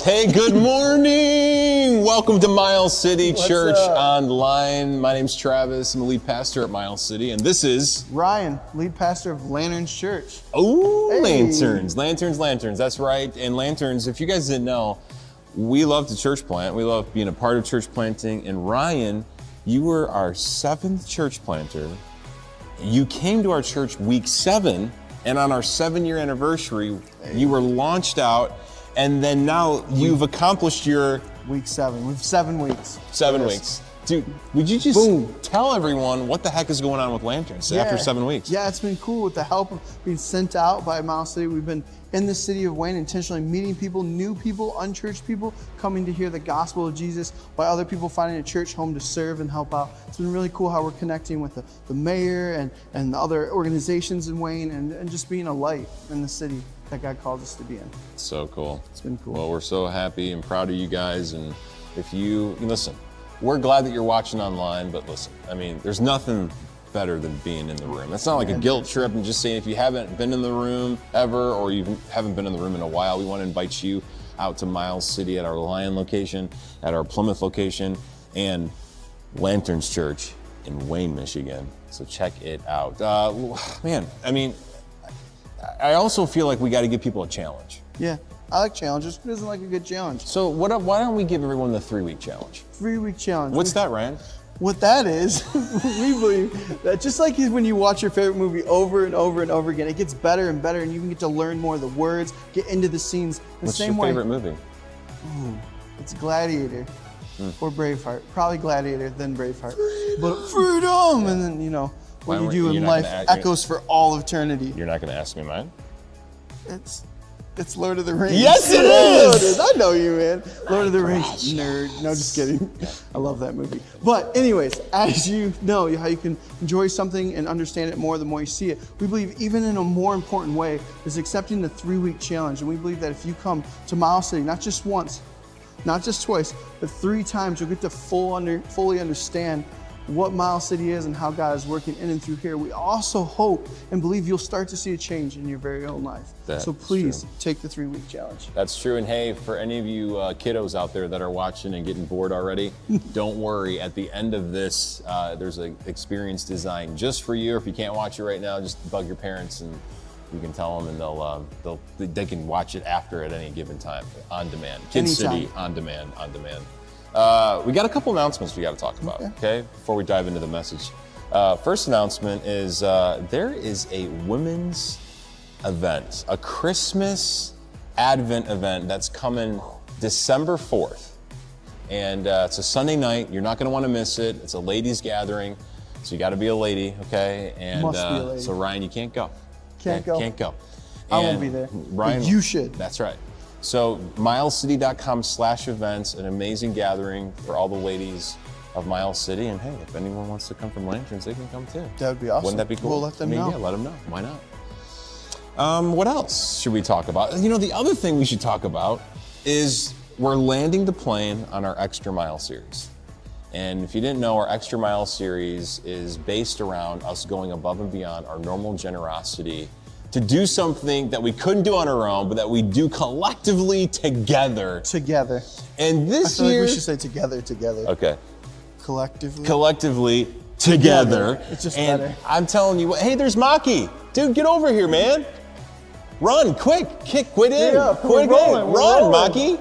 Hey, good morning. Welcome to Miles City Church Online. My name's Travis. I'm the lead pastor at Miles City, and this is Ryan, lead pastor of Lanterns Church. Oh, Hey. Lanterns. That's right. And Lanterns, if you guys didn't know, we love to church plant. We love being a part of church planting. And Ryan, you were our 7th church planter. You came to our church week 7, and on our 7-year anniversary, you were launched out. And then now you've accomplished your Week 7. We've 7 weeks. 7 weeks. Dude, would you just tell everyone what the heck is going on with Lanterns after 7 weeks? Yeah, it's been cool with the help of being sent out by Miles City. We've been in the city of Wayne intentionally meeting people, new people, unchurched people, coming to hear the gospel of Jesus, while other people finding a church home to serve and help out. It's been really cool how we're connecting with the mayor and the other organizations in Wayne and just being a light in the city that God called us to be in. So cool. It's been cool. Well, we're so happy and proud of you guys. And if you listen, we're glad that you're watching online, but listen, I mean, there's nothing better than being in the room. It's not like a guilt trip. I'm just saying, if you haven't been in the room ever, or you haven't been in the room in a while, we want to invite you out to Miles City at our Lyon location, at our Plymouth location, and Lanterns Church in Wayne, Michigan. So check it out. Man, I mean, I also feel like we got to give people a challenge. Yeah, I like challenges. Who doesn't like a good challenge? So why don't we give everyone the 3-week challenge? 3-week challenge. What's that, Ryan? What that is, we believe that just like when you watch your favorite movie over and over and over again, it gets better and better, and you can get to learn more of the words, get into the scenes. What's your favorite movie? It's Gladiator or Braveheart. Probably Gladiator, then Braveheart. But freedom, and then what you do in life echoes for all eternity. You're not going to ask me mine? It's Lord of the Rings. Yes, it is! I know you, man. Lord of the Rings, nerd. No, just kidding. I love that movie. But anyways, as you know how you can enjoy something and understand it more the more you see it, we believe even in a more important way is accepting the 3-week challenge. And we believe that if you come to Miles City, not just once, not just twice, but 3 times, you'll get to fully understand what Miles City is and how God is working in and through here. We also hope and believe you'll start to see a change in your very own life. So please take the 3-week challenge. That's true. And hey, for any of you kiddos out there that are watching and getting bored already, don't worry. At the end of this, there's an experience designed just for you. If you can't watch it right now, just bug your parents and you can tell them, and they can watch it after at any given time, on demand. Kids City, on demand. We got a couple announcements we got to talk about, okay? Before we dive into the message. First announcement is there is a women's event, a Christmas Advent event that's coming December 4th. And it's a Sunday night. You're not going to want to miss it. It's a ladies' gathering, so you got to be a lady, okay? And Must be a lady. So Ryan, you can't go. Can't go. Can't go. I won't be there. Ryan, you should. That's right. So milescity.com/events, an amazing gathering for all the ladies of Miles City. And hey, if anyone wants to come from Lanterns, they can come too. That would be awesome. Wouldn't that be cool? We'll let them know. Yeah, let them know. Why not? What else should we talk about? The other thing we should talk about is we're landing the plane on our Extra Mile series. And if you didn't know, our Extra Mile series is based around us going above and beyond our normal generosity to do something that we couldn't do on our own, but that we do collectively together. Together. And this I feel year... like we should say together. Okay. Collectively. Together. It's just and better. I'm telling you what, hey, there's Maki. Dude, get over here, man. Run, quick, quit in. Yeah, Quit in. rolling, Run, Maki.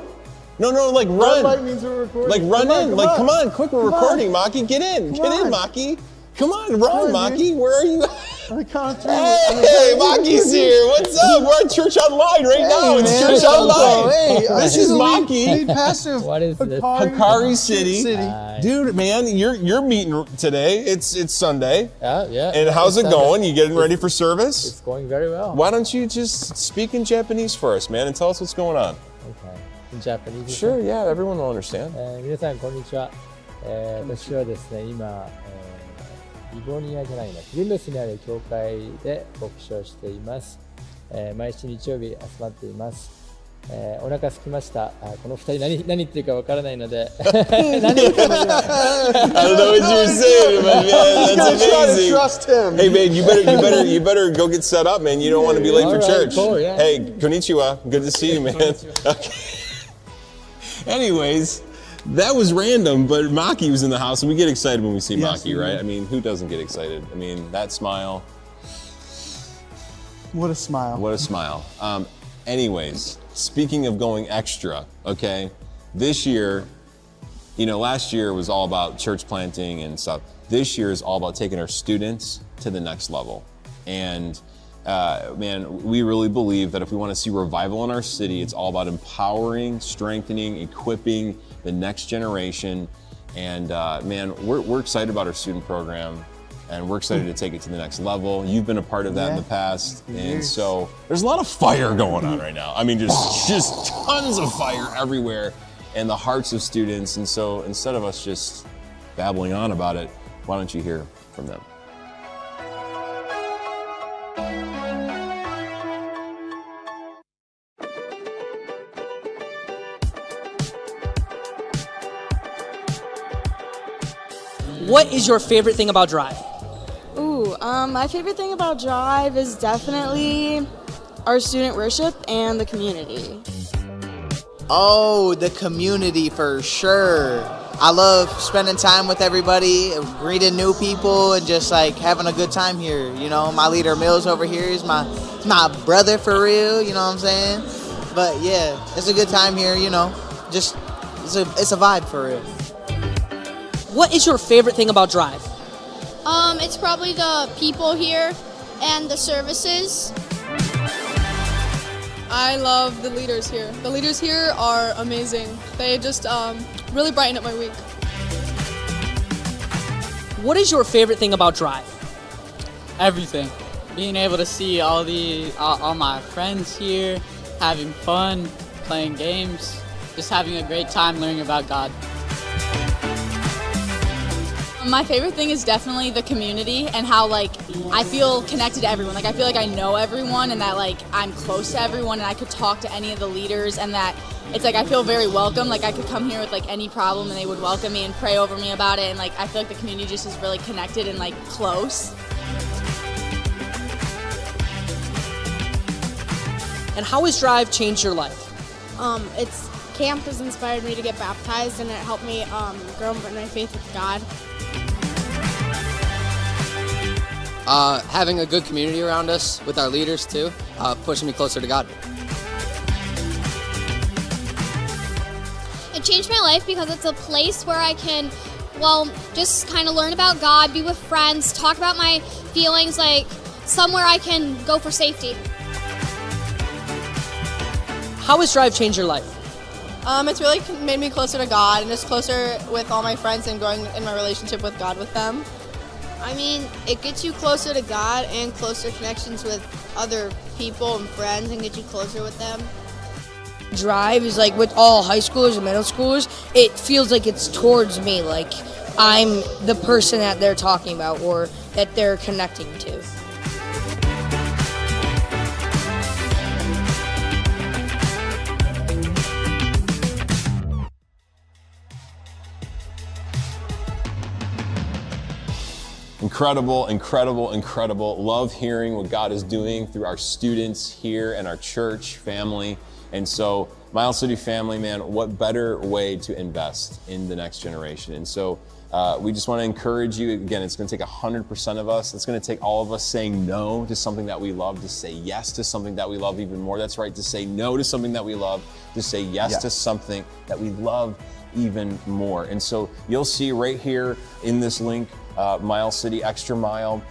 No, like run. Red light means we're recording. Like run in. Like, come on, quick, we're recording, Maki. Get in. Get in, Maki. Come on, run, Maki. Where are you? On the count of 3. Hey, Maki's here. What's up? We're at Church Online right now. It's man. Church Online. Hey, this is Lead Maki. pastor of What is this? Hikari City. Hi. Dude, man, you're meeting today. It's Sunday. Yeah. And how's it Sunday. going? You getting ready for service? It's going very well. Why don't you just speak in Japanese for us, man, and tell us what's going on? Okay. In Japanese. Sure, yeah, everyone will understand. 皆さんこんにちは。私はですね、今、リボニアじゃないな、プリムスにある教会で牧師をしています。毎週日曜日集まっています。お腹空きました。この二人何言ってるかわからないので何言ってるか I don't know what you're saying, but man, that's amazing. Trust him. Hey man, you better go get set up, man. You don't want to be late for All right, church. cool, yeah. Hey, konnichiwa. Good to see you, man. Okay. Anyways, that was random, but Maki was in the house, and we get excited when we see Yes, Maki, we do. right? I mean, who doesn't get excited? I mean, that smile, What a smile. what a smile. Anyways, speaking of going extra, okay, this year, you know, last year was all about church planting and stuff. This year is all about taking our students to the next level. And man, we really believe that if we want to see revival in our city, it's all about empowering, strengthening, equipping the next generation. And man, we're excited about our student program, and we're excited to take it to the next level. You've been a part of that in Yeah, the past, for and years. so there's a lot of fire going on right now. I mean, just tons of fire everywhere in the hearts of students. And so instead of us just babbling on about it, why don't you hear from them? What is your favorite thing about Drive? Ooh, my favorite thing about Drive is definitely our student worship and the community. Oh, the community for sure. I love spending time with everybody, greeting new people, and just like having a good time here. You know, my leader Mills over here is my brother for real. You know what I'm saying? But yeah, it's a good time here. You know, just it's a vibe for real. What is your favorite thing about Drive? It's probably the people here and the services. I love the leaders here. The leaders here are amazing. They just really brighten up my week. What is your favorite thing about Drive? Everything. Being able to see all my friends here, having fun, playing games, just having a great time learning about God. My favorite thing is definitely the community and how like I feel connected to everyone. Like I feel like I know everyone and that like I'm close to everyone and I could talk to any of the leaders and that it's like I feel very welcome. Like I could come here with like any problem and they would welcome me and pray over me about it, and like I feel like the community just is really connected and like close. And how has Drive changed your life? It's camp has inspired me to get baptized, and it helped me grow in my faith with God. Having a good community around us with our leaders too, pushing me closer to God. It changed my life because it's a place where I can, well, just kind of learn about God, be with friends, talk about my feelings, like somewhere I can go for safety. How has Drive changed your life? It's really made me closer to God and just closer with all my friends and growing in my relationship with God with them. I mean, it gets you closer to God and closer connections with other people and friends, and get you closer with them. Drive is like with all high schoolers and middle schoolers, it feels like it's towards me, like I'm the person that they're talking about or that they're connecting to. Incredible, incredible, incredible. Love hearing what God is doing through our students here and our church family. And so, Miles City family, man, what better way to invest in the next generation? And so, we just want to encourage you. Again, it's going to take 100% of us. It's going to take all of us saying no to something that we love, to say yes to something that we love even more. That's right, to say no to something that we love, to say yes to something that we love even more. And so, you'll see right here in this link, Miles City Extra Mile,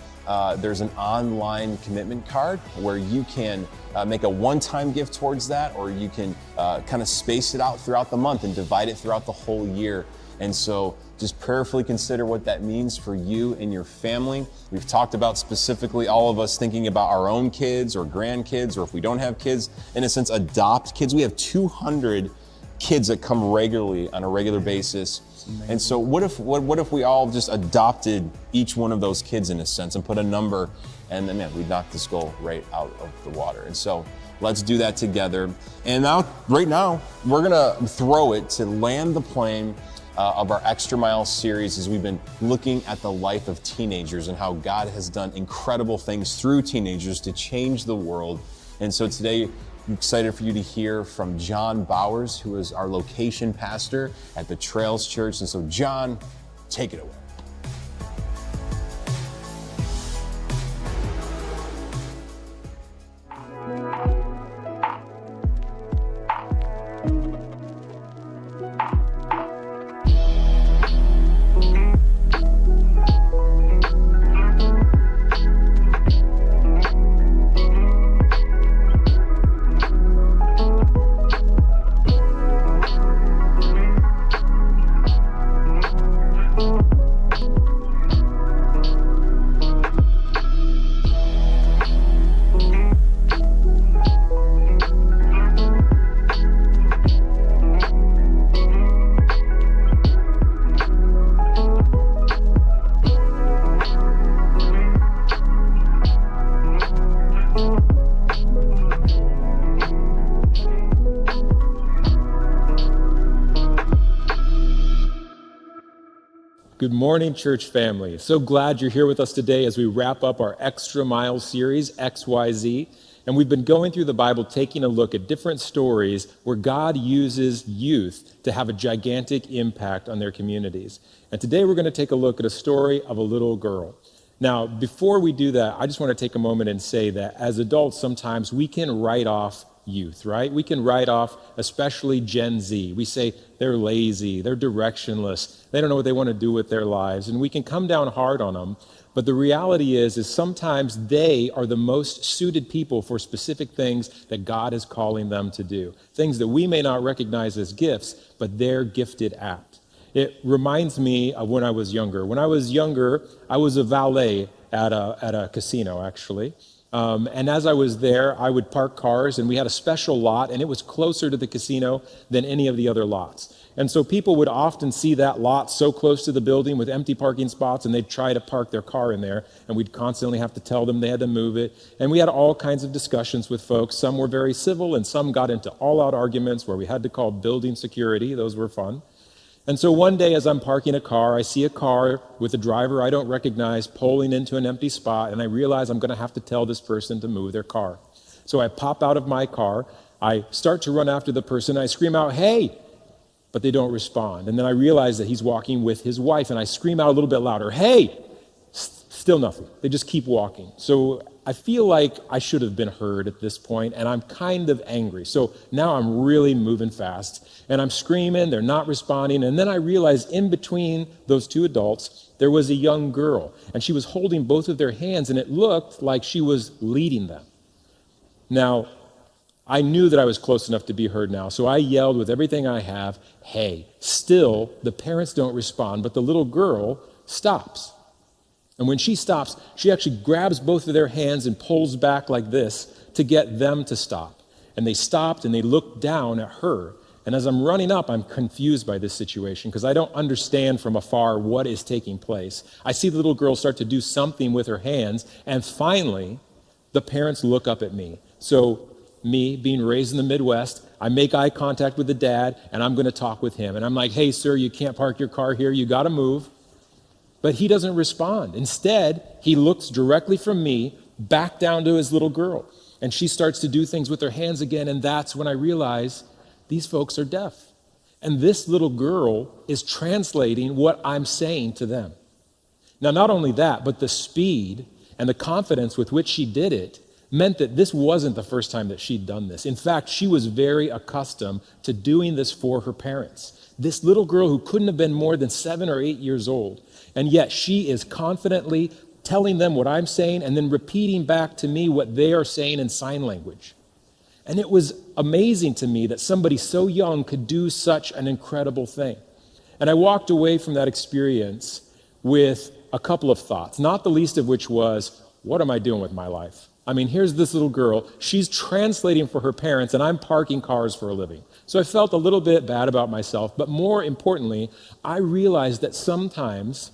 there's an online commitment card where you can make a one-time gift towards that, or you can kind of space it out throughout the month and divide it throughout the whole year. And so just prayerfully consider what that means for you and your family. We've talked about specifically all of us thinking about our own kids or grandkids, or if we don't have kids, in a sense, adopt kids. We have 200 kids that come regularly on a regular basis. And so what if we all just adopted each one of those kids in a sense and put a number, and then man, we'd knock this goal right out of the water. And so let's do that together. And now, right now, we're gonna throw it to land the plane of our Extra Mile series, as we've been looking at the life of teenagers and how God has done incredible things through teenagers to change the world. And so today, I'm excited for you to hear from John Bowers, who is our location pastor at the Trails Church. And so, John, take it away. Good morning, church family. So glad you're here with us today as we wrap up our Extra Mile series, XYZ. And we've been going through the Bible, taking a look at different stories where God uses youth to have a gigantic impact on their communities. And today we're going to take a look at a story of a little girl. Now, before we do that, I just want to take a moment and say that as adults, sometimes we can write off youth, right? We can write off, especially Gen Z. We say they're lazy, they're directionless, they don't know what they want to do with their lives, and we can come down hard on them. But the reality is sometimes they are the most suited people for specific things that God is calling them to do, things that we may not recognize as gifts, but they're gifted at. It reminds me of when I was younger. When I was younger, I was a valet at a casino, actually. And as I was there, I would park cars, and we had a special lot, and it was closer to the casino than any of the other lots. And so people would often see that lot so close to the building with empty parking spots, and they'd try to park their car in there, and we'd constantly have to tell them they had to move it. And we had all kinds of discussions with folks. Some were very civil, and some got into all-out arguments where we had to call building security. Those were fun. And so one day as I'm parking a car, I see a car with a driver I don't recognize pulling into an empty spot, and I realize I'm going to have to tell this person to move their car. So I pop out of my car, I start to run after the person, I scream out, "Hey!" But they don't respond. And then I realize that he's walking with his wife, and I scream out a little bit louder, "Hey!" Still nothing. They just keep walking. So I feel like I should have been heard at this point, and I'm kind of angry. So now I'm really moving fast, and I'm screaming, they're not responding, and then I realize in between those two adults, there was a young girl, and she was holding both of their hands, and it looked like she was leading them. Now, I knew that I was close enough to be heard now, so I yelled with everything I have, "Hey!" Still, the parents don't respond, but the little girl stops. And when she stops, she actually grabs both of their hands and pulls back like this to get them to stop. And they stopped and they looked down at her. And as I'm running up, I'm confused by this situation because I don't understand from afar what is taking place. I see the little girl start to do something with her hands, and finally, the parents look up at me. So me, being raised in the Midwest, I make eye contact with the dad, and I'm going to talk with him. And I'm like, "Hey, sir, you can't park your car here. You got to move." But he doesn't respond. Instead, he looks directly from me back down to his little girl. And she starts to do things with her hands again, and that's when I realize these folks are deaf. And this little girl is translating what I'm saying to them. Now, not only that, but the speed and the confidence with which she did it meant that this wasn't the first time that she'd done this. In fact, she was very accustomed to doing this for her parents. This little girl who couldn't have been more than 7 or 8 years old. And yet she is confidently telling them what I'm saying and then repeating back to me what they are saying in sign language. And it was amazing to me that somebody so young could do such an incredible thing. And I walked away from that experience with a couple of thoughts, not the least of which was, what am I doing with my life? I mean, here's this little girl, she's translating for her parents, and I'm parking cars for a living. So I felt a little bit bad about myself, but more importantly, I realized that sometimes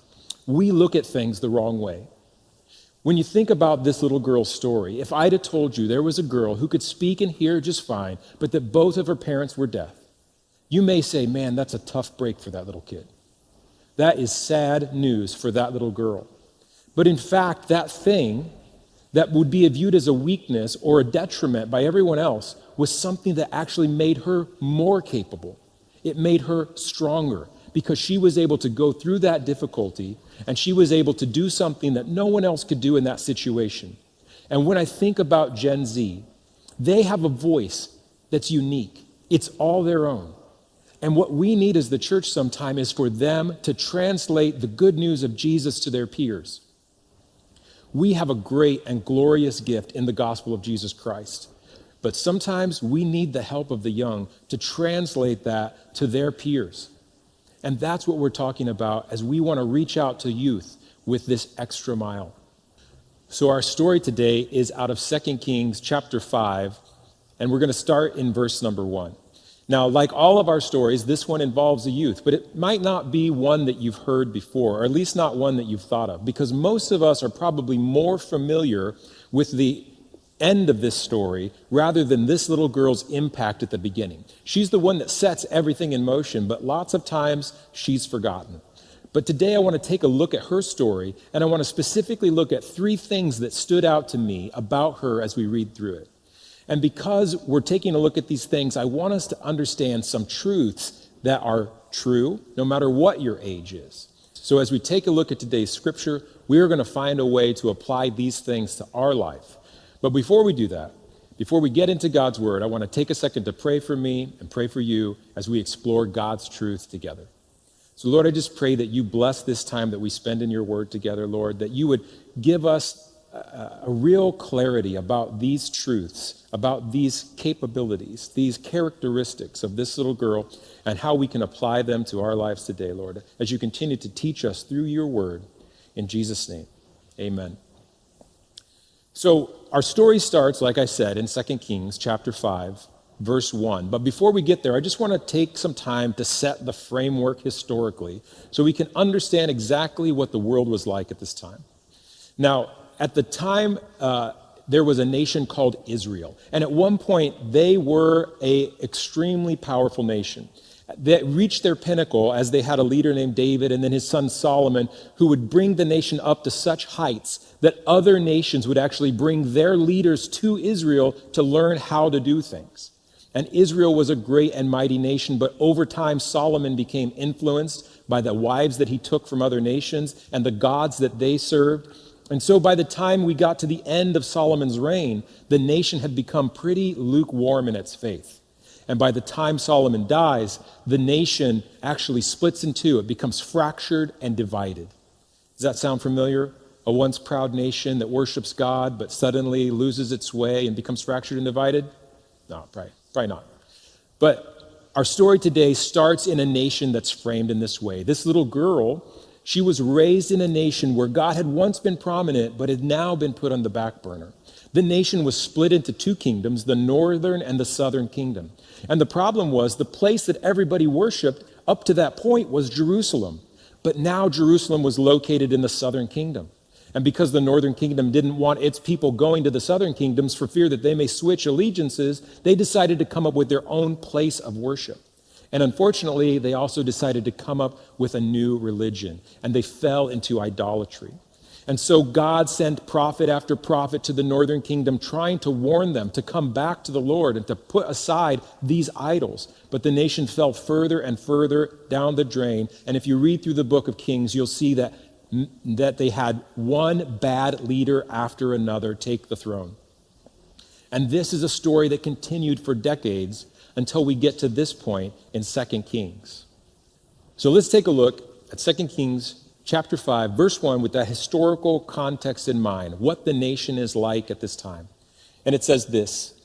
we look at things the wrong way. When you think about this little girl's story, if I'd have told you there was a girl who could speak and hear just fine, but that both of her parents were deaf, you may say, "Man, that's a tough break for that little kid. That is sad news for that little girl." But in fact, that thing that would be viewed as a weakness or a detriment by everyone else was something that actually made her more capable. It made her stronger because she was able to go through that difficulty and she was able to do something that no one else could do in that situation. And when I think about Gen Z, they have a voice that's unique. It's all their own. And what we need as the church sometime is for them to translate the good news of Jesus to their peers. We have a great and glorious gift in the gospel of Jesus Christ. But sometimes we need the help of the young to translate that to their peers. And that's what we're talking about as we want to reach out to youth with this extra mile. So our story today is out of 2 Kings chapter 5, and we're going to start in verse number 1. Now, like all of our stories, this one involves a youth, but it might not be one that you've heard before, or at least not one that you've thought of, because most of us are probably more familiar with the end of this story rather than this little girl's impact at the beginning. She's the one that sets everything in motion, but lots of times she's forgotten. But today I want to take a look at her story, and I want to specifically look at 3 things that stood out to me about her as we read through it. And because we're taking a look at these things, I want us to understand some truths that are true, no matter what your age is. So as we take a look at today's scripture, we are going to find a way to apply these things to our life. But before we do that, before we get into God's word, I want to take a second to pray for me and pray for you as we explore God's truth together. So Lord, I just pray that you bless this time that we spend in your word together, Lord, that you would give us a real clarity about these truths, about these capabilities, these characteristics of this little girl, and how we can apply them to our lives today, Lord, as you continue to teach us through your word. In Jesus' name, amen. So our story starts, like I said, in 2 Kings chapter 5, verse 1. But before we get there, I just want to take some time to set the framework historically so we can understand exactly what the world was like at this time. Now, at the time, there was a nation called Israel. And at one point, they were an extremely powerful nation. They reached their pinnacle as they had a leader named David and then his son Solomon, who would bring the nation up to such heights that other nations would actually bring their leaders to Israel to learn how to do things. And Israel was a great and mighty nation, but over time, Solomon became influenced by the wives that he took from other nations and the gods that they served. And so by the time we got to the end of Solomon's reign, the nation had become pretty lukewarm in its faith. And by the time Solomon dies, the nation actually splits in two. It becomes fractured and divided. Does that sound familiar? A once proud nation that worships God, but suddenly loses its way and becomes fractured and divided? No, probably not. But our story today starts in a nation that's framed in this way. This little girl, she was raised in a nation where God had once been prominent, but had now been put on the back burner. The nation was split into 2 kingdoms, the northern and the southern kingdom. And the problem was the place that everybody worshiped up to that point was Jerusalem. But now Jerusalem was located in the southern kingdom. And because the northern kingdom didn't want its people going to the southern kingdoms for fear that they may switch allegiances, they decided to come up with their own place of worship. And unfortunately, they also decided to come up with a new religion, and they fell into idolatry. And so God sent prophet after prophet to the northern kingdom, trying to warn them to come back to the Lord and to put aside these idols. But the nation fell further and further down the drain. And if you read through the book of Kings, you'll see that they had one bad leader after another take the throne. And this is a story that continued for decades until we get to this point in 2 Kings. So let's take a look at 2 Kings chapter 5, verse 1, with that historical context in mind, what the nation is like at this time. And it says this: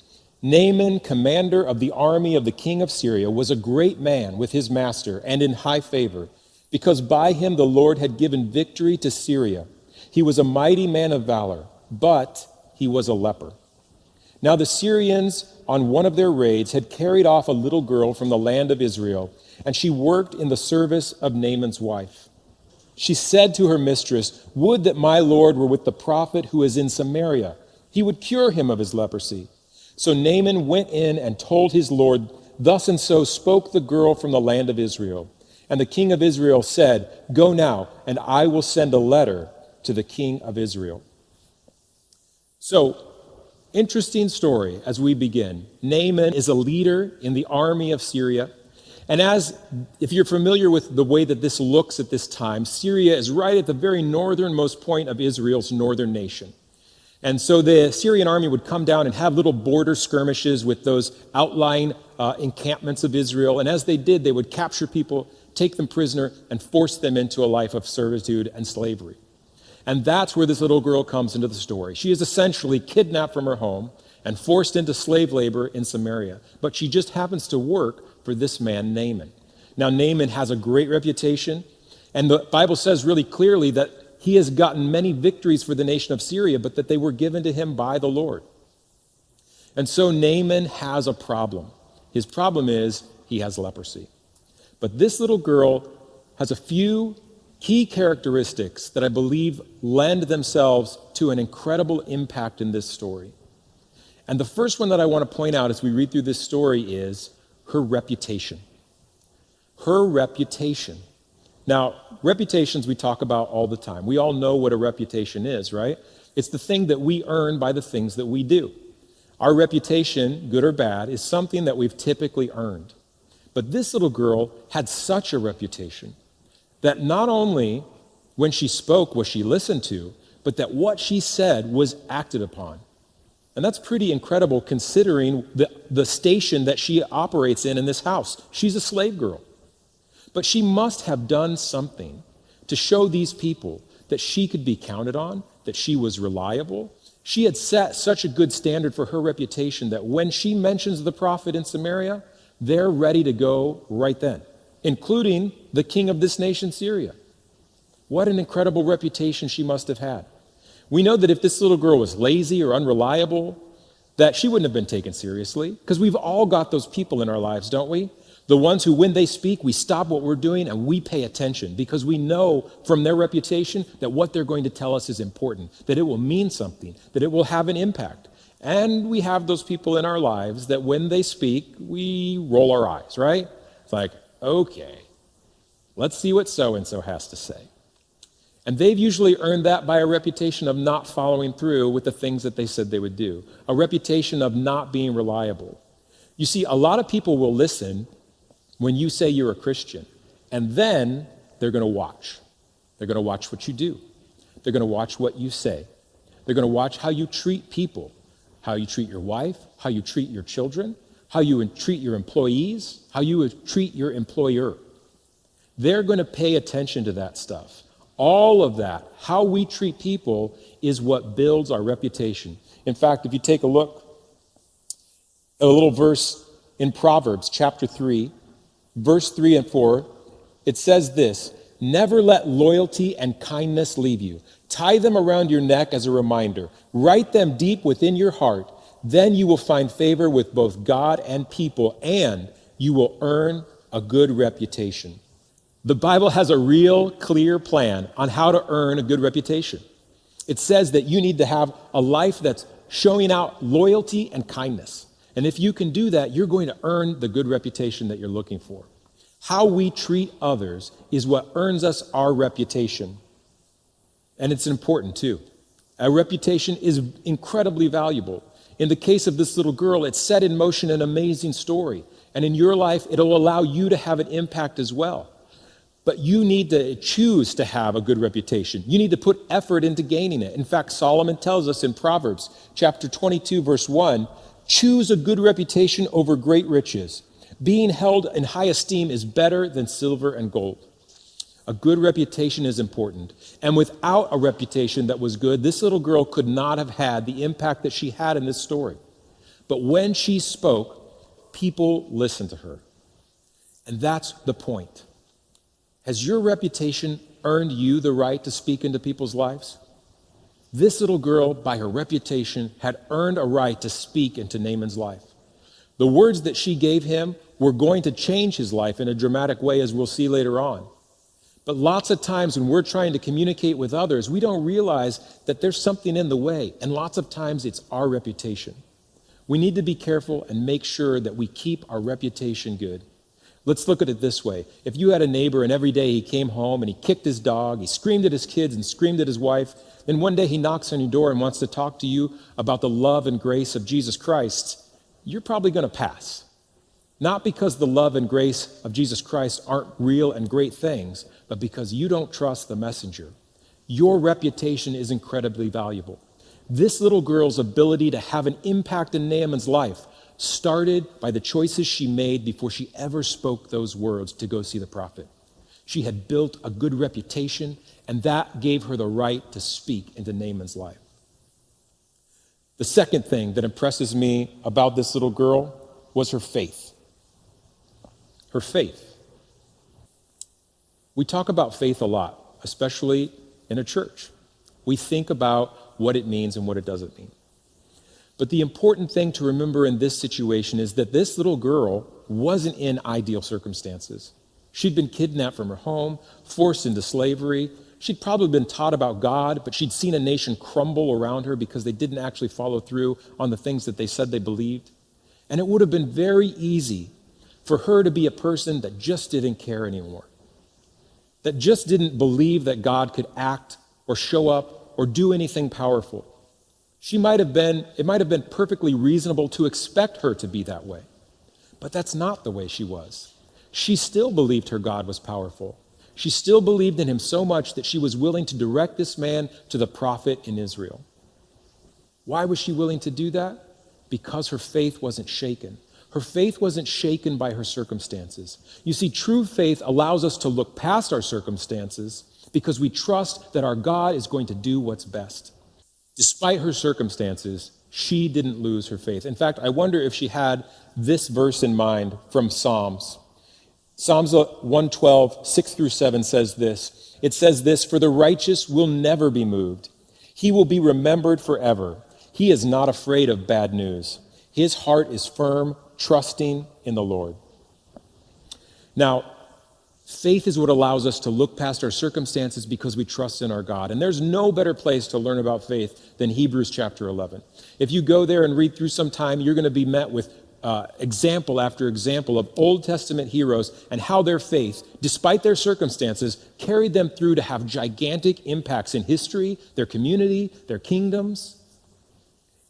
Naaman, commander of the army of the king of Syria, was a great man with his master and in high favor, because by him the Lord had given victory to Syria. He was a mighty man of valor, but he was a leper. Now the Syrians, on one of their raids, had carried off a little girl from the land of Israel, and she worked in the service of Naaman's wife. She said to her mistress, "Would that my Lord were with the prophet who is in Samaria. He would cure him of his leprosy." So Naaman went in and told his Lord, "Thus and so spoke the girl from the land of Israel." And the king of Israel said, "Go now, and I will send a letter to the king of Israel." So, interesting story as we begin. Naaman is a leader in the army of Syria. And if you're familiar with the way that this looks at this time, Syria is right at the very northernmost point of Israel's northern nation. And so the Syrian army would come down and have little border skirmishes with those outlying encampments of Israel. And as they did, they would capture people, take them prisoner, and force them into a life of servitude and slavery. And that's where this little girl comes into the story. She is essentially kidnapped from her home and forced into slave labor in Samaria. But she just happens to work for this man, Naaman. Now, Naaman has a great reputation, and the Bible says really clearly that he has gotten many victories for the nation of Syria, but that they were given to him by the Lord. And so Naaman has a problem. His problem is he has leprosy. But this little girl has a few key characteristics that I believe lend themselves to an incredible impact in this story. And the first one that I want to point out as we read through this story is her reputation. Her reputation. Now, reputations we talk about all the time. We all know what a reputation is, right? It's the thing that we earn by the things that we do. Our reputation, good or bad, is something that we've typically earned. But this little girl had such a reputation that not only when she spoke was she listened to, but that what she said was acted upon. And that's pretty incredible considering the station that she operates in this house. She's a slave girl. But she must have done something to show these people that she could be counted on, that she was reliable. She had set such a good standard for her reputation that when she mentions the prophet in Samaria, they're ready to go right then, including the king of this nation, Syria. What an incredible reputation she must have had. We know that if this little girl was lazy or unreliable, that she wouldn't have been taken seriously, because we've all got those people in our lives, don't we? The ones who, when they speak, we stop what we're doing and we pay attention because we know from their reputation that what they're going to tell us is important, that it will mean something, that it will have an impact. And we have those people in our lives that when they speak, we roll our eyes, right? It's like, okay, let's see what so-and-so has to say. And they've usually earned that by a reputation of not following through with the things that they said they would do, a reputation of not being reliable. You see, a lot of people will listen when you say you're a Christian, and then they're going to watch. They're going to watch what you do. They're going to watch what you say. They're going to watch how you treat people, how you treat your wife, how you treat your children, how you treat your employees, how you treat your employer. They're going to pay attention to that stuff. All of that, how we treat people, is what builds our reputation. In fact, if you take a look at a little verse in Proverbs chapter 3, verse 3 and 4, it says this: "Never let loyalty and kindness leave you. Tie them around your neck as a reminder. Write them deep within your heart. Then you will find favor with both God and people, and you will earn a good reputation." The Bible has a real clear plan on how to earn a good reputation. It says that you need to have a life that's showing out loyalty and kindness. And if you can do that, you're going to earn the good reputation that you're looking for. How we treat others is what earns us our reputation. And it's important too. A reputation is incredibly valuable. In the case of this little girl, it set in motion an amazing story. And in your life, it'll allow you to have an impact as well. But you need to choose to have a good reputation. You need to put effort into gaining it. In fact, Solomon tells us in Proverbs chapter 22, verse 1, "Choose a good reputation over great riches. Being held in high esteem is better than silver and gold." A good reputation is important. And without a reputation that was good, this little girl could not have had the impact that she had in this story. But when she spoke, people listened to her. And that's the point. Has your reputation earned you the right to speak into people's lives? This little girl, by her reputation, had earned a right to speak into Naaman's life. The words that she gave him were going to change his life in a dramatic way, as we'll see later on. But lots of times when we're trying to communicate with others, we don't realize that there's something in the way, and lots of times it's our reputation. We need to be careful and make sure that we keep our reputation good. Let's look at it this way. If you had a neighbor and every day he came home and he kicked his dog, he screamed at his kids and screamed at his wife, then one day he knocks on your door and wants to talk to you about the love and grace of Jesus Christ, you're probably going to pass. Not because the love and grace of Jesus Christ aren't real and great things, but because you don't trust the messenger. Your reputation is incredibly valuable. This little girl's ability to have an impact in Naaman's life started by the choices she made before she ever spoke those words to go see the prophet. She had built a good reputation, and that gave her the right to speak into Naaman's life. The second thing that impresses me about this little girl was her faith. Her faith. We talk about faith a lot, especially in a church. We think about what it means and what it doesn't mean. But the important thing to remember in this situation is that this little girl wasn't in ideal circumstances. She'd been kidnapped from her home, forced into slavery. She'd probably been taught about God, but she'd seen a nation crumble around her because they didn't actually follow through on the things that they said they believed. And it would have been very easy for her to be a person that just didn't care anymore, that just didn't believe that God could act or show up or do anything powerful. It might have been perfectly reasonable to expect her to be that way. But that's not the way she was. She still believed her God was powerful. She still believed in him so much that she was willing to direct this man to the prophet in Israel. Why was she willing to do that? Because her faith wasn't shaken. Her faith wasn't shaken by her circumstances. You see, true faith allows us to look past our circumstances because we trust that our God is going to do what's best. Despite her circumstances, she didn't lose her faith. In fact, I wonder if she had this verse in mind from Psalms. Psalms 112, 6 through 7 says this. It says this, "For the righteous will never be moved. He will be remembered forever. He is not afraid of bad news. His heart is firm, trusting in the Lord." Now, faith is what allows us to look past our circumstances because we trust in our God. And there's no better place to learn about faith than Hebrews chapter 11. If you go there and read through some time, you're going to be met with example after example of Old Testament heroes and how their faith, despite their circumstances, carried them through to have gigantic impacts in history, their community, their kingdoms.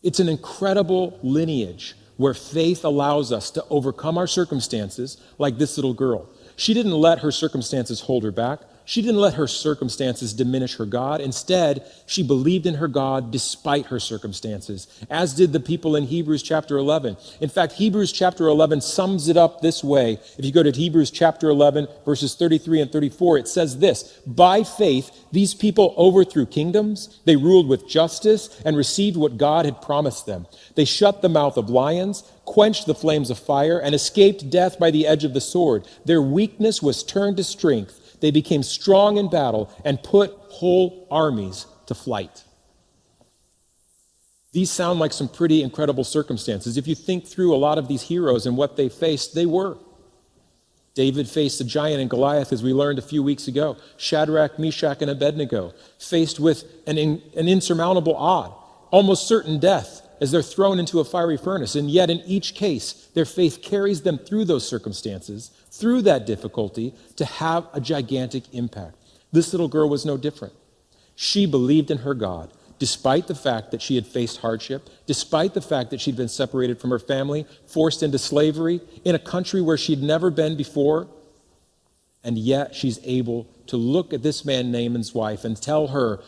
It's an incredible lineage where faith allows us to overcome our circumstances like this little girl. She didn't let her circumstances hold her back. She didn't let her circumstances diminish her God. Instead, she believed in her God despite her circumstances, as did the people in Hebrews chapter 11. In fact, Hebrews chapter 11 sums it up this way. If you go to Hebrews chapter 11, verses 33 and 34, it says this, "By faith, these people overthrew kingdoms. They ruled with justice and received what God had promised them. They shut the mouth of lions, quenched the flames of fire, and escaped death by the edge of the sword. Their weakness was turned to strength. They became strong in battle and put whole armies to flight." These sound like some pretty incredible circumstances. If you think through a lot of these heroes and what they faced, they were. David faced a giant in Goliath, as we learned a few weeks ago. Shadrach, Meshach, and Abednego faced with an insurmountable odd, almost certain death, as they're thrown into a fiery furnace. And yet in each case, their faith carries them through those circumstances, through that difficulty, to have a gigantic impact. This little girl was no different. She believed in her God, despite the fact that she had faced hardship, despite the fact that she'd been separated from her family, forced into slavery, in a country where she'd never been before. And yet she's able to look at this man, Naaman's wife, and tell her,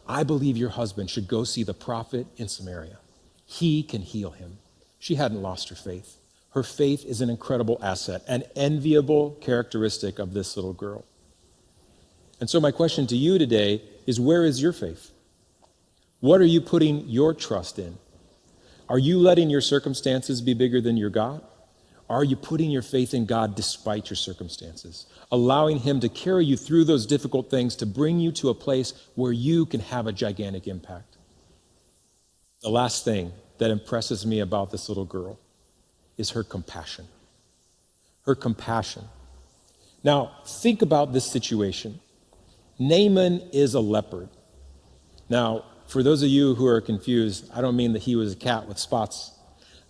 "I believe your husband should go see the prophet in Samaria. He can heal him." She hadn't lost her faith. Her faith is an incredible asset, an enviable characteristic of this little girl. And so my question to you today is, where is your faith? What are you putting your trust in? Are you letting your circumstances be bigger than your God? Are you putting your faith in God despite your circumstances, allowing him to carry you through those difficult things to bring you to a place where you can have a gigantic impact? The last thing that impresses me about this little girl is her compassion. Her compassion. Now, think about this situation. Naaman is a leopard. Now, for those of you who are confused, I don't mean that he was a cat with spots.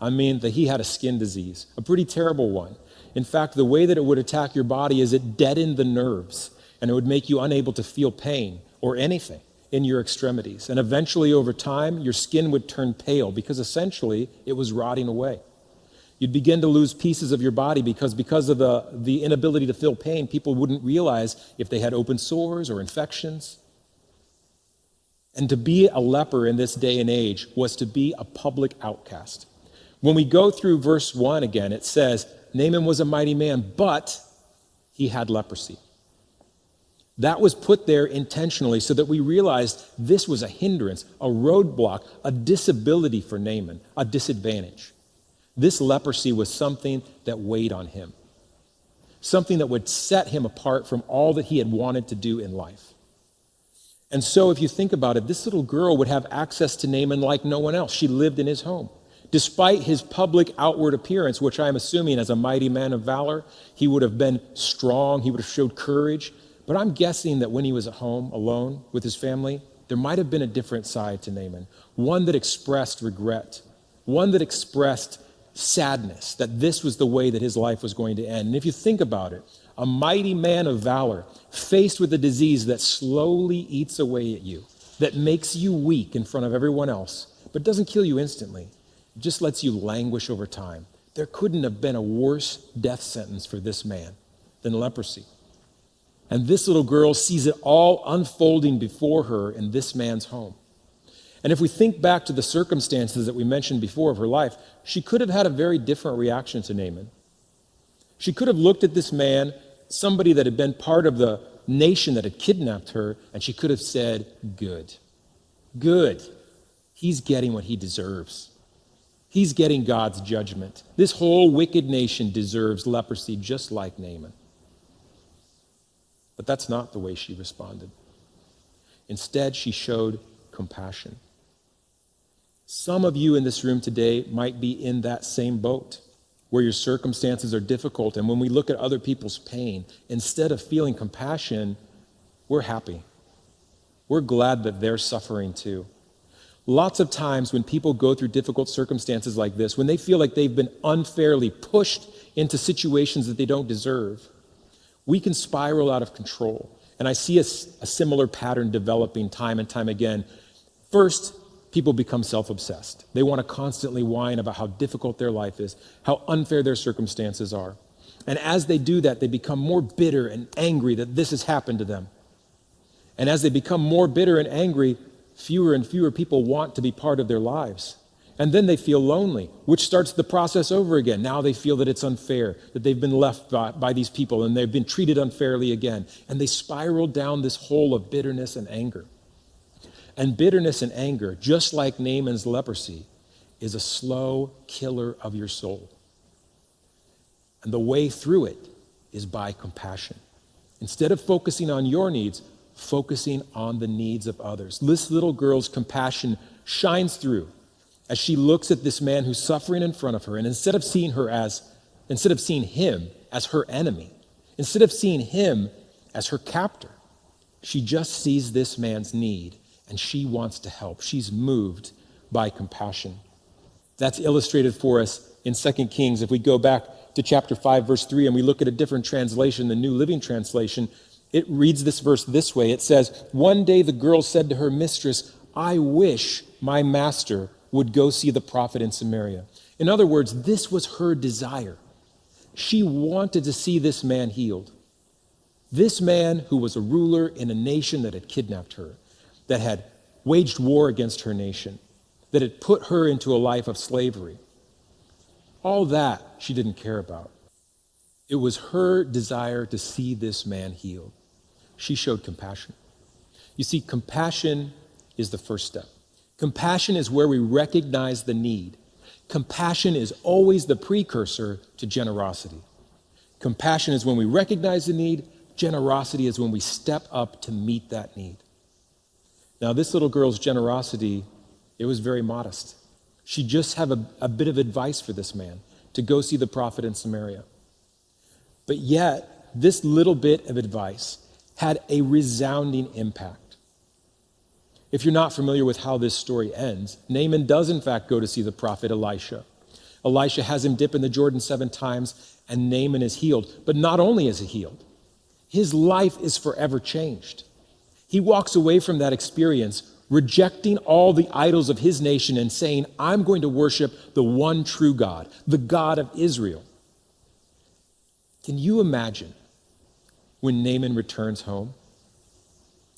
I mean that he had a skin disease, a pretty terrible one. In fact, the way that it would attack your body is it deadened the nerves, and it would make you unable to feel pain or anything in your extremities. And eventually, over time, your skin would turn pale because essentially it was rotting away. You'd begin to lose pieces of your body because of the inability to feel pain, people wouldn't realize if they had open sores or infections. And to be a leper in this day and age was to be a public outcast. When we go through verse 1 again, it says, Naaman was a mighty man, but he had leprosy. That was put there intentionally so that we realized this was a hindrance, a roadblock, a disability for Naaman, a disadvantage. This leprosy was something that weighed on him, something that would set him apart from all that he had wanted to do in life. And so if you think about it, this little girl would have access to Naaman like no one else. She lived in his home. Despite his public outward appearance, which I'm assuming as a mighty man of valor, he would have been strong, he would have showed courage. But I'm guessing that when he was at home alone with his family, there might have been a different side to Naaman, one that expressed regret, one that expressed sadness, that this was the way that his life was going to end. And if you think about it, a mighty man of valor faced with a disease that slowly eats away at you, that makes you weak in front of everyone else, but doesn't kill you instantly, it just lets you languish over time. There couldn't have been a worse death sentence for this man than leprosy. And this little girl sees it all unfolding before her in this man's home. And if we think back to the circumstances that we mentioned before of her life, she could have had a very different reaction to Naaman. She could have looked at this man, somebody that had been part of the nation that had kidnapped her, and she could have said, good. He's getting what he deserves. He's getting God's judgment. This whole wicked nation deserves leprosy just like Naaman. But that's not the way she responded. Instead, she showed compassion. Some of you in this room today might be in that same boat where your circumstances are difficult, and when we look at other people's pain, instead of feeling compassion, we're happy. We're glad that they're suffering too. Lots of times when people go through difficult circumstances like this, when they feel like they've been unfairly pushed into situations that they don't deserve, we can spiral out of control. And I see a similar pattern developing time and time again. First, people become self-obsessed. They want to constantly whine about how difficult their life is, how unfair their circumstances are. And as they do that, they become more bitter and angry that this has happened to them. And as they become more bitter and angry, fewer and fewer people want to be part of their lives. And then they feel lonely, which starts the process over again. Now they feel that it's unfair, that they've been left by these people and they've been treated unfairly again. And they spiral down this hole of bitterness and anger. And bitterness and anger, just like Naaman's leprosy, is a slow killer of your soul. And the way through it is by compassion. Instead of focusing on your needs, focusing on the needs of others. This little girl's compassion shines through as she looks at this man who's suffering in front of her, and instead of seeing him as her enemy, instead of seeing him as her captor, she just sees this man's need and she wants to help. She's moved by compassion. That's illustrated for us in 2 Kings. If we go back to chapter 5, verse 3, and we look at a different translation, the New Living Translation, it reads this verse this way. It says, "One day the girl said to her mistress, 'I wish my master would go see the prophet in Samaria.'" In other words, this was her desire. She wanted to see this man healed. This man who was a ruler in a nation that had kidnapped her, that had waged war against her nation, that had put her into a life of slavery. All that she didn't care about. It was her desire to see this man healed. She showed compassion. You see, compassion is the first step. Compassion is where we recognize the need. Compassion is always the precursor to generosity. Compassion is when we recognize the need. Generosity is when we step up to meet that need. Now, this little girl's generosity, it was very modest. She just had a bit of advice for this man to go see the prophet in Samaria. But yet, this little bit of advice had a resounding impact. If you're not familiar with how this story ends, Naaman does in fact go to see the prophet Elisha. Elisha has him dip in the Jordan 7 times, and Naaman is healed. But not only is he healed, his life is forever changed. He walks away from that experience, rejecting all the idols of his nation and saying, I'm going to worship the one true God, the God of Israel. Can you imagine when Naaman returns home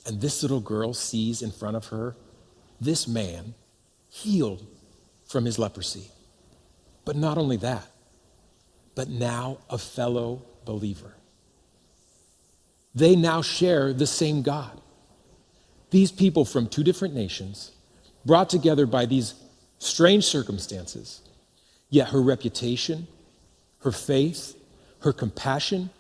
and this little girl sees in front of her this man healed from his leprosy? But not only that, but now a fellow believer. They now share the same God. These people from two different nations, brought together by these strange circumstances, yet her reputation, her faith, her compassion,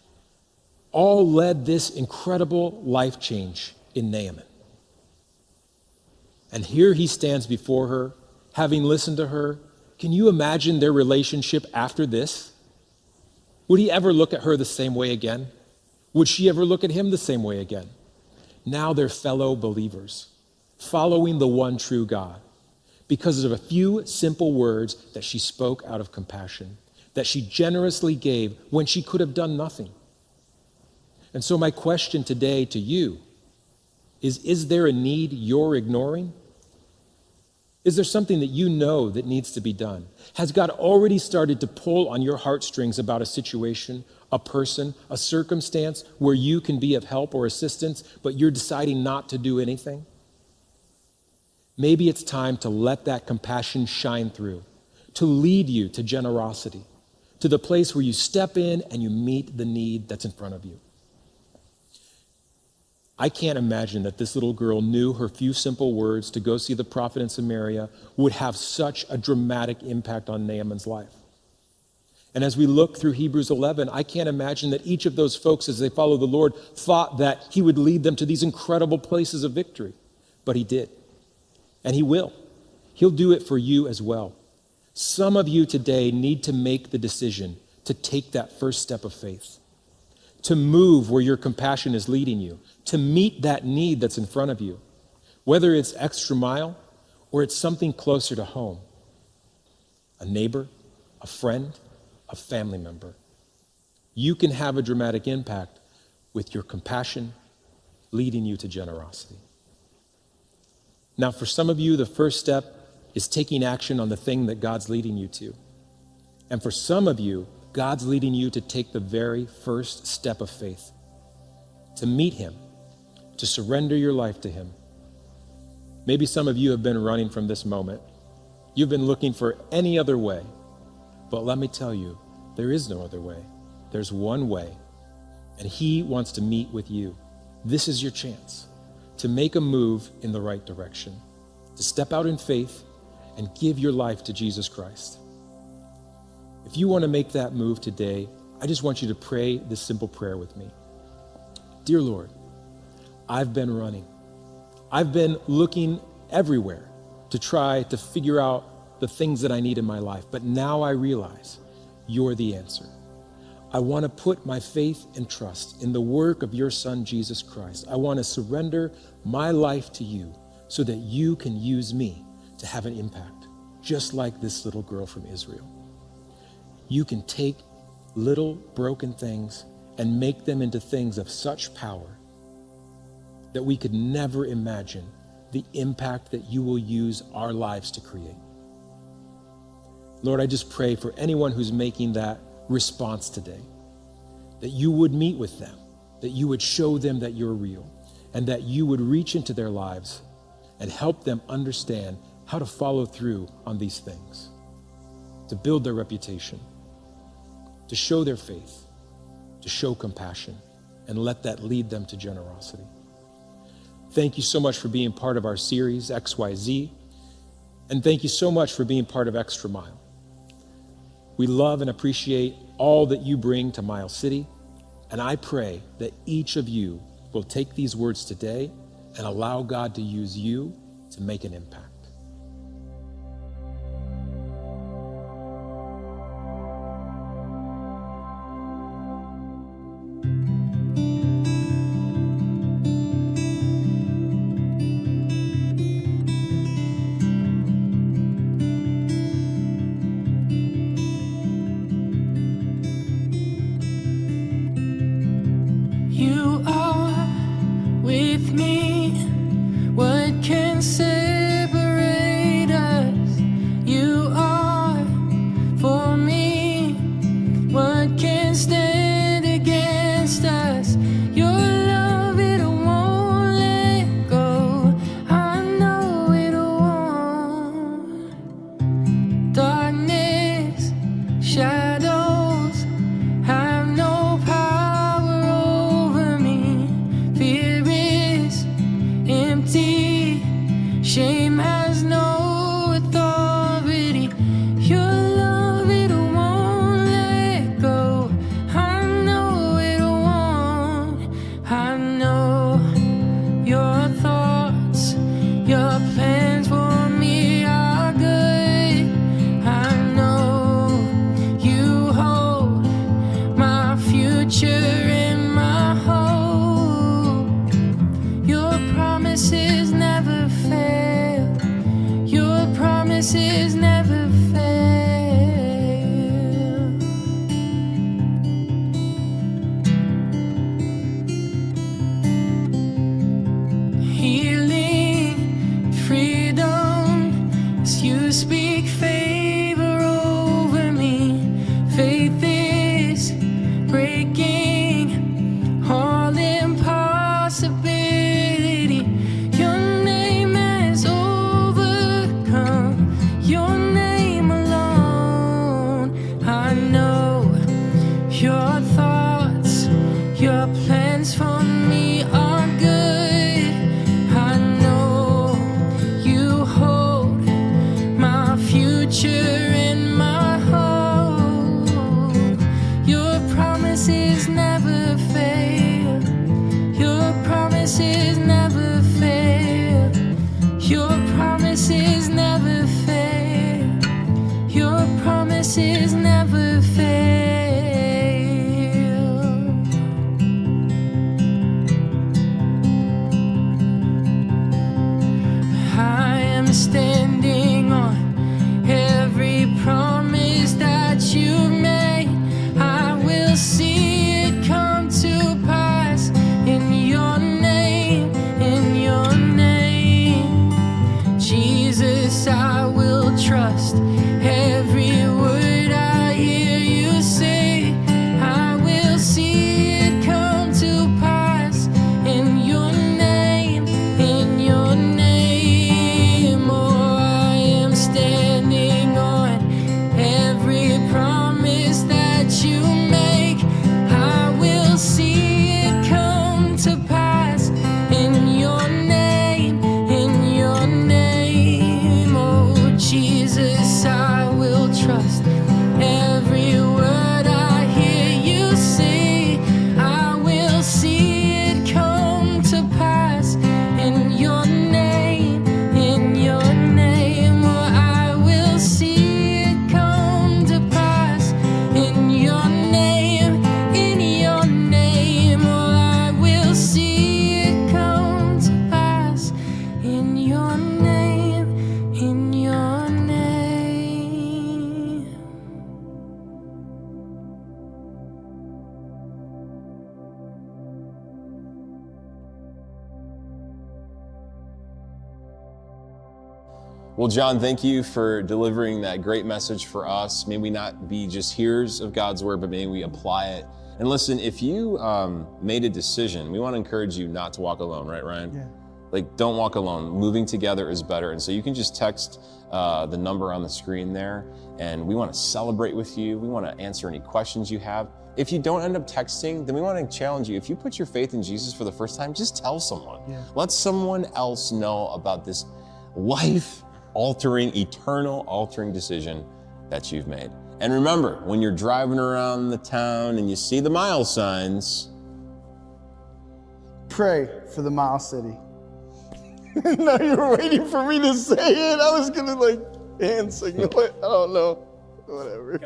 all led this incredible life change in Naaman. And here he stands before her, having listened to her. Can you imagine their relationship after this? Would he ever look at her the same way again? Would she ever look at him the same way again? Now they're fellow believers, following the one true God, because of a few simple words that she spoke out of compassion, that she generously gave when she could have done nothing. And so my question today to you is there a need you're ignoring? Is there something that you know that needs to be done? Has God already started to pull on your heartstrings about a situation, a person, a circumstance where you can be of help or assistance, but you're deciding not to do anything? Maybe it's time to let that compassion shine through, to lead you to generosity, to the place where you step in and you meet the need that's in front of you. I can't imagine that this little girl knew her few simple words to go see the prophet in Samaria would have such a dramatic impact on Naaman's life. And as we look through Hebrews 11, I can't imagine that each of those folks, as they follow the Lord, thought that he would lead them to these incredible places of victory. But he did. And he will. He'll do it for you as well. Some of you today need to make the decision to take that first step of faith, to move where your compassion is leading you, to meet that need that's in front of you, whether it's extra mile or it's something closer to home, a neighbor, a friend, a family member. You can have a dramatic impact with your compassion leading you to generosity. Now, for some of you, the first step is taking action on the thing that God's leading you to. And for some of you, God's leading you to take the very first step of faith, to meet him, to surrender your life to him. Maybe some of you have been running from this moment. You've been looking for any other way. But let me tell you, there is no other way. There's one way, and he wants to meet with you. This is your chance to make a move in the right direction, to step out in faith and give your life to Jesus Christ. If you want to make that move today, I just want you to pray this simple prayer with me. Dear Lord, I've been running. I've been looking everywhere to try to figure out the things that I need in my life, but now I realize you're the answer. I want to put my faith and trust in the work of your Son, Jesus Christ. I want to surrender my life to you so that you can use me to have an impact, just like this little girl from Israel. You can take little broken things and make them into things of such power that we could never imagine the impact that you will use our lives to create. Lord, I just pray for anyone who's making that response today, that you would meet with them, that you would show them that you're real, and that you would reach into their lives and help them understand how to follow through on these things, to build their reputation, to show their faith, to show compassion, and let that lead them to generosity. Thank you so much for being part of our series, XYZ, and thank you so much for being part of Extra Mile. We love and appreciate all that you bring to Miles City, and I pray that each of you will take these words today and allow God to use you to make an impact. empty. Shame has no authority. Your love, it won't let go. I know it won't. I know your thoughts, your plans for me are good. I know you hold my future in my hope. Your promises never fail. Your promises never fail. Healing, freedom, as you speak favor over me. Faith is breaking all impossibility. Your name has overcome. Your name alone. I know your thoughts, your plans for me are good. I know you hold my future in my hope. Your promises never fail. Your promises never fail. Your promises never fail. Your promises never fail. I am standing on every promise that you made. I will see it come to pass in your name, in your name. Jesus, I will trust every word I hear you say. I will see it come to pass in your name, in your name. Oh, I am standing on every promise that you make. I will see it come to pass in your name, in your name. Oh, Jesus, I will trust every word I hear you say. I will see it come to pass in your name, in your name. Oh, I will see it come to pass in your name, in your name. Oh, I will see it come to pass in your name, in your name. Well, John, thank you for delivering that great message for us. May we not be just hearers of God's word, but may we apply it. And listen, if you made a decision, we want to encourage you not to walk alone, right, Ryan? Yeah. Like, don't walk alone. Moving together is better. And so you can just text the number on the screen there, and we want to celebrate with you. We want to answer any questions you have. If you don't end up texting, then we want to challenge you. If you put your faith in Jesus for the first time, just tell someone. Yeah. Let someone else know about this life-altering, eternal-altering decision that you've made. And remember, when you're driving around the town and you see the mile signs, Pray for the Mile City. No, you were waiting for me to say it. I was gonna hand signal it. I don't know. Whatever.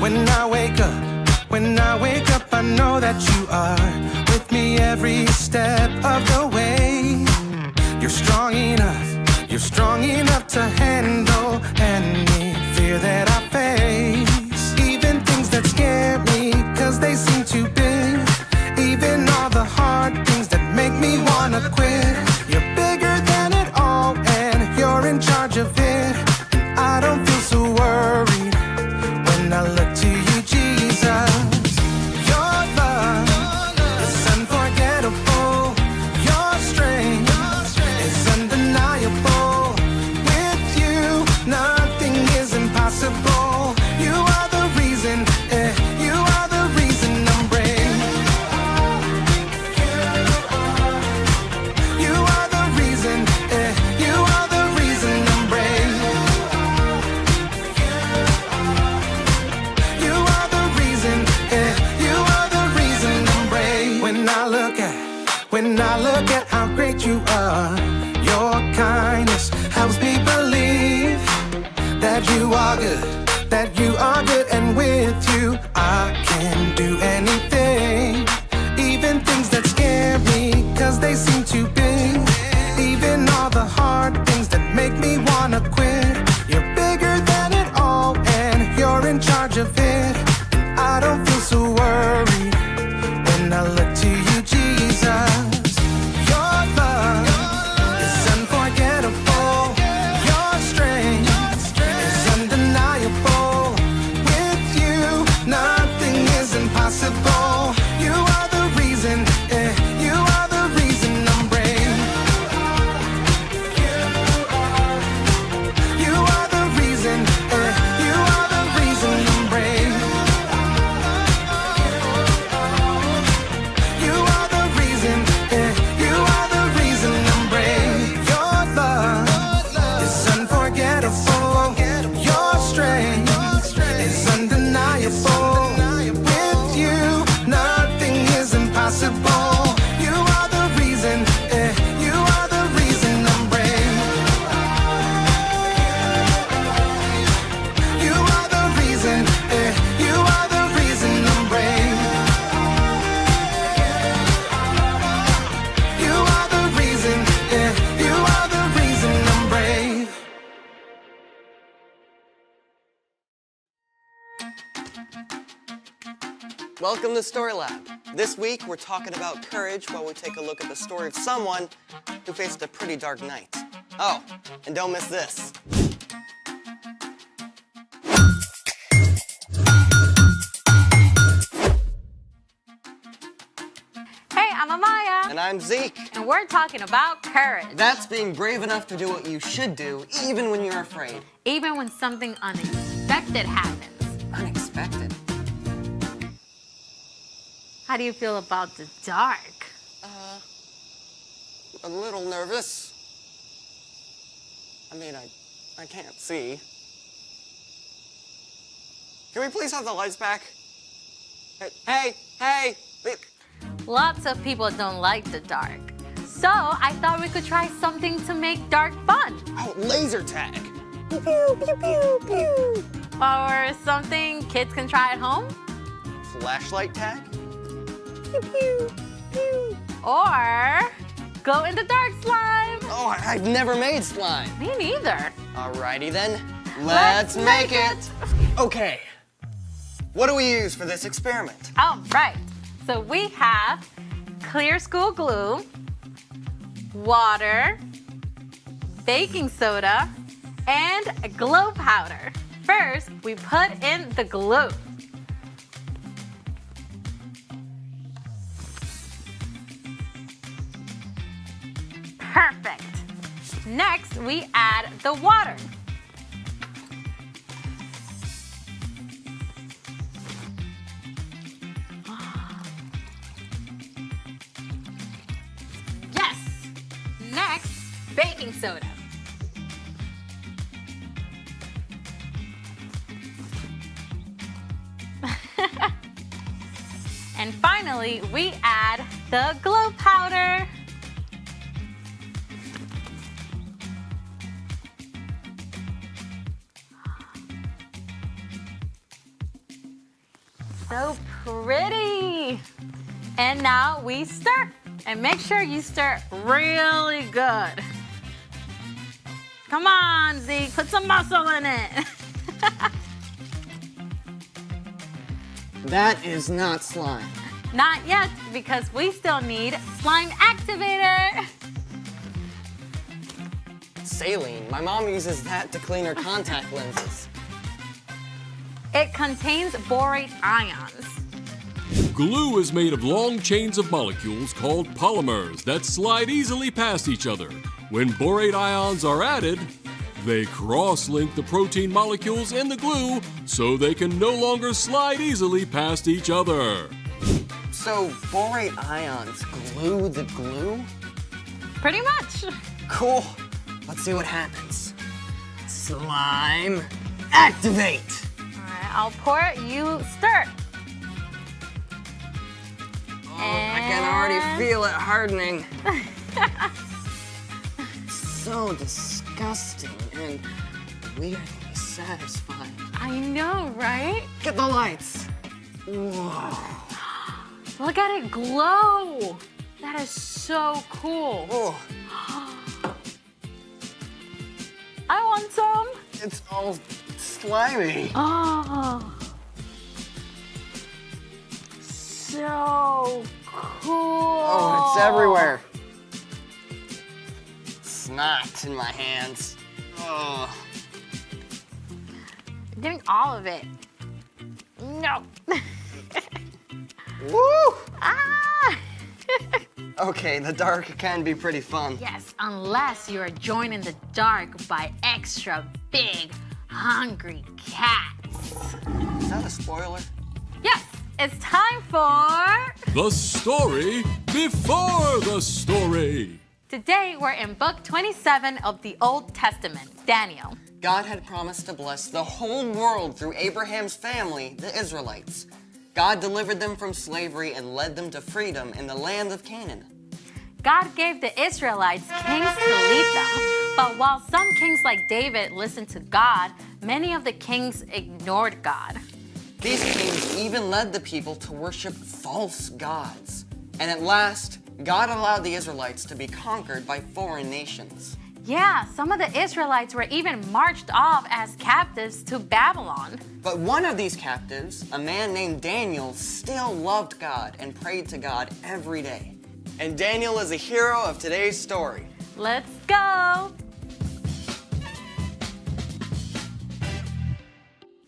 When I wake up, I know that you are with me every step of the way. You're strong enough to handle any fear that I face. Even things that scare me, 'cause they seem too big. Even all the hard things that make me wanna quit. You're bigger than it all, and you're in charge of it. And I don't feel so worried when I look to you, Jesus. Your love is unforgettable. Your strength is undeniable. With you, nothing is impossible. You are the reason, you are the reason I'm brave. You are the reason, you are the reason I'm brave. You are the reason, you are the reason I'm brave. When I look at how great you are, your kindness helps me believe that you are good, and with you I can do anything. Even things that scare me, 'cause they seem too big. Even all the hard things that make me wanna quit. You're bigger than it all, and you're in charge of it. And I don't feel so worried when I look to you, Jesus. Your love is unforgettable. Your strength is undeniable. With you, nothing is impossible. You are the reason, you are the reason I'm brave. You are the reason, you are the reason I'm brave. You are the reason, you are the reason I'm brave. Your love is unforgettable. Your strength is undeniable. With you, nothing is impossible. You are the reason, you are the reason I'm brave. You are the reason, you are the reason I'm brave. You are the reason, you are the reason I'm brave. Welcome to Story Lab. This week we're talking about courage while we take a look at the story of someone who faced a pretty dark night. Oh, and don't miss this. Hey, I'm Amaya. And I'm Zeke. And we're talking about courage. That's being brave enough to do what you should do, even when you're afraid. Even when something unexpected happens. Unexpected? How do you feel about the dark? A little nervous. I mean, I can't see. Can we please have the lights back? Hey! Lots of people don't like the dark. So I thought we could try something to make dark fun. Oh, laser tag. Pew, pew, pew, pew, pew. Or something kids can try at home. Flashlight tag? Pew, pew, pew. Or glow in the dark slime. Oh, I've never made slime. Me neither. Alrighty then, let's make it. Okay, what do we use for this experiment? All right, so we have clear school glue, water, baking soda, and glow powder. First, we put in the glue. Perfect. Next, we add the water. Yes. Next, baking soda. And finally, we add the glow powder. So pretty. And now we stir. And make sure you stir really good. Come on, Zeke, put some muscle in it. That is not slime. Not yet, because we still need slime activator. Saline. My mom uses that to clean her contact lenses. It contains borate ions. Glue is made of long chains of molecules called polymers that slide easily past each other. When borate ions are added, they cross-link the protein molecules in the glue so they can no longer slide easily past each other. So borate ions glue the glue? Pretty much. Cool. Let's see what happens. Slime activate. All right, I'll pour it, you stir. Oh, I can already feel it hardening. So disgusting and weirdly satisfying. I know, right? Get the lights. Whoa. Look at it glow. That is so cool. Oh. I want some. It's all slimy. Oh. So cool. Oh, it's everywhere. Snot in my hands. Oh. I'm getting all of it. No. Woo! Ah! Okay, the dark can be pretty fun. Yes, unless you're joined in the dark by extra big, hungry cats. Is that a spoiler? Yes, it's time for... The story before the story. Today, we're in book 27 of the Old Testament, Daniel. God had promised to bless the whole world through Abraham's family, the Israelites. God delivered them from slavery and led them to freedom in the land of Canaan. God gave the Israelites kings to lead them. But while some kings like David listened to God, many of the kings ignored God. These kings even led the people to worship false gods. And at last, God allowed the Israelites to be conquered by foreign nations. Yeah, some of the Israelites were even marched off as captives to Babylon. But one of these captives, a man named Daniel, still loved God and prayed to God every day. And Daniel is a hero of today's story. Let's go!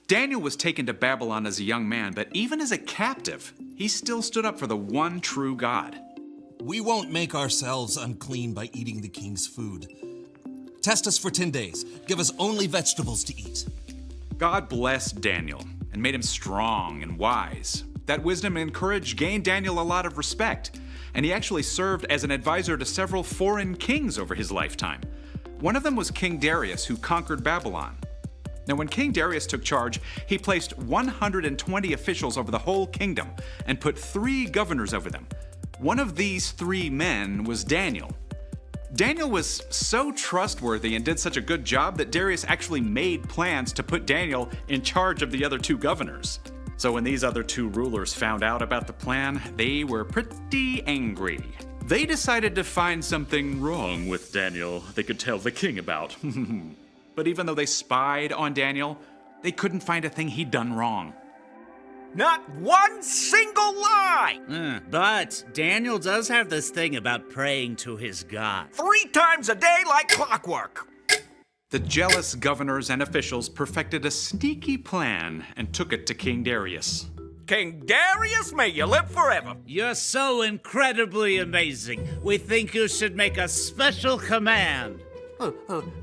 Daniel was taken to Babylon as a young man, but even as a captive, he still stood up for the one true God. We won't make ourselves unclean by eating the king's food. Test us for 10 days. Give us only vegetables to eat. God blessed Daniel and made him strong and wise. That wisdom and courage gained Daniel a lot of respect, and he actually served as an advisor to several foreign kings over his lifetime. One of them was King Darius, who conquered Babylon. Now, when King Darius took charge, he placed 120 officials over the whole kingdom and put 3 governors over them. One of these 3 men was Daniel. Daniel was so trustworthy and did such a good job that Darius actually made plans to put Daniel in charge of the other 2 governors. So when these other 2 rulers found out about the plan, they were pretty angry. They decided to find something wrong with Daniel they could tell the king about. But even though they spied on Daniel, they couldn't find a thing he'd done wrong. Not one single lie! But Daniel does have this thing about praying to his God. 3 times a day like clockwork. The jealous governors and officials perfected a sneaky plan and took it to King Darius. King Darius, may you live forever. You're so incredibly amazing. We think you should make a special command.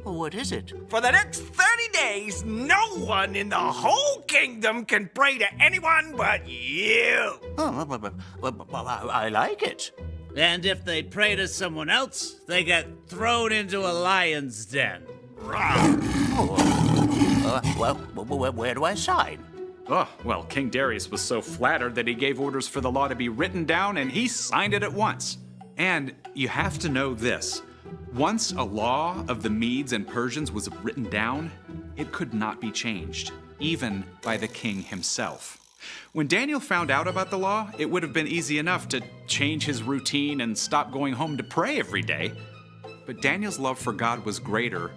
What is it? For the next 30 days, no one in the whole kingdom can pray to anyone but you. I like it. And if they pray to someone else, they get thrown into a lion's den. Where do I sign? Oh, well, King Darius was so flattered that he gave orders for the law to be written down, and he signed it at once. And you have to know this. Once a law of the Medes and Persians was written down, it could not be changed, even by the king himself. When Daniel found out about the law, it would have been easy enough to change his routine and stop going home to pray every day. But Daniel's love for God was greater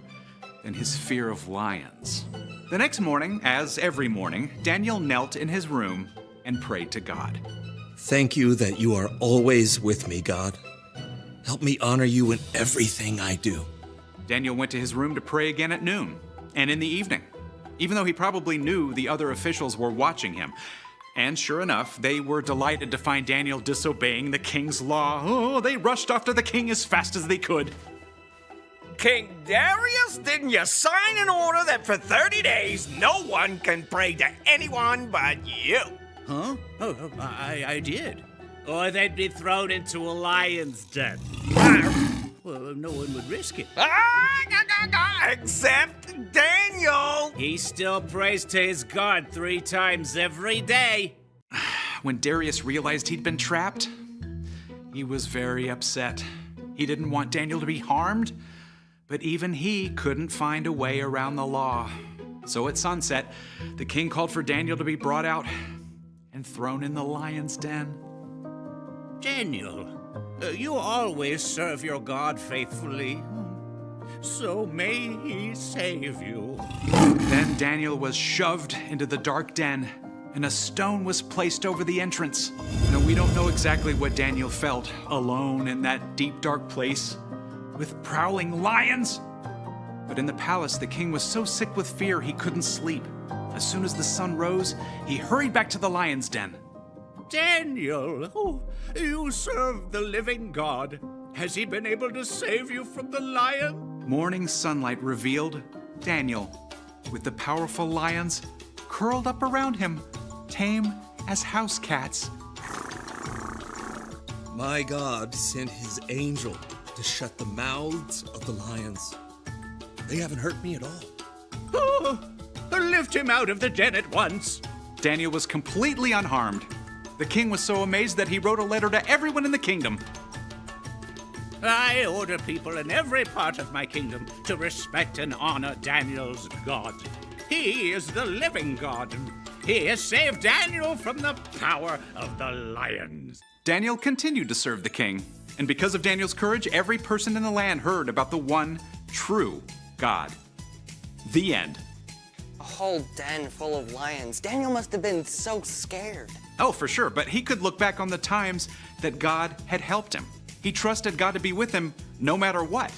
than his fear of lions. The next morning, as every morning, Daniel knelt in his room and prayed to God. Thank you that you are always with me, God. Help me honor you in everything I do. Daniel went to his room to pray again at noon and in the evening, even though he probably knew the other officials were watching him. And sure enough, they were delighted to find Daniel disobeying the king's law. Oh, they rushed after the king as fast as they could. King Darius, didn't you sign an order that for 30 days no one can pray to anyone but you? Huh? Oh, I did. Or they'd be thrown into a lion's den. Well, no one would risk it. Except Daniel! He still prays to his God 3 times every day. When Darius realized he'd been trapped, he was very upset. He didn't want Daniel to be harmed, but even he couldn't find a way around the law. So at sunset, the king called for Daniel to be brought out and thrown in the lion's den. Daniel, you always serve your God faithfully, so may he save you. Then Daniel was shoved into the dark den, and a stone was placed over the entrance. Now, we don't know exactly what Daniel felt alone in that deep, dark place with prowling lions. But in the palace, the king was so sick with fear he couldn't sleep. As soon as the sun rose, he hurried back to the lion's den. Daniel, you serve the living God. Has he been able to save you from the lion? Morning sunlight revealed Daniel with the powerful lions curled up around him, tame as house cats. My God sent his angel to shut the mouths of the lions. They haven't hurt me at all. Oh, lift him out of the den at once. Daniel was completely unharmed. The king was so amazed that he wrote a letter to everyone in the kingdom. I order people in every part of my kingdom to respect and honor Daniel's God. He is the living God. He has saved Daniel from the power of the lions. Daniel continued to serve the king, and because of Daniel's courage, every person in the land heard about the one true God. The end. A whole den full of lions. Daniel must have been so scared. Oh, for sure, but he could look back on the times that God had helped him. He trusted God to be with him no matter what.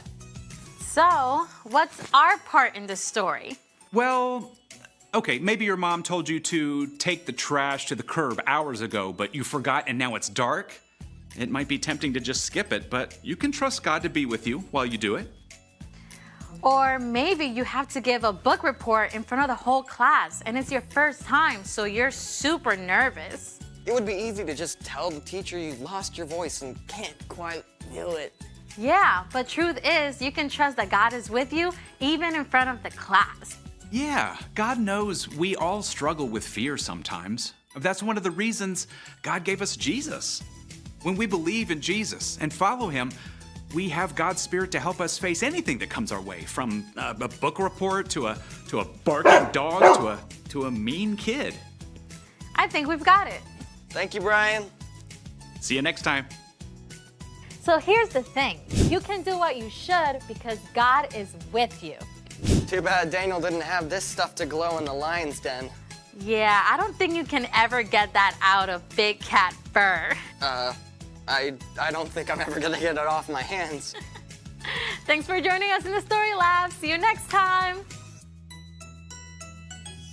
So, what's our part in this story? Well, okay, maybe your mom told you to take the trash to the curb hours ago, but you forgot and now it's dark. It might be tempting to just skip it, but you can trust God to be with you while you do it. Or maybe you have to give a book report in front of the whole class and it's your first time, so you're super nervous. It would be easy to just tell the teacher you lost your voice and can't quite do it. Yeah, but truth is, you can trust that God is with you even in front of the class. Yeah, God knows we all struggle with fear sometimes. That's one of the reasons God gave us Jesus. When we believe in Jesus and follow him, we have God's Spirit to help us face anything that comes our way, from a book report to a barking dog to a mean kid. I think we've got it. Thank you, Brian. See you next time. So here's the thing. You can do what you should because God is with you. Too bad Daniel didn't have this stuff to glow in the lion's den. Yeah, I don't think you can ever get that out of Big Cat Fur. I don't think I'm ever gonna get it off my hands. Thanks for joining us in the Story Lab. See you next time.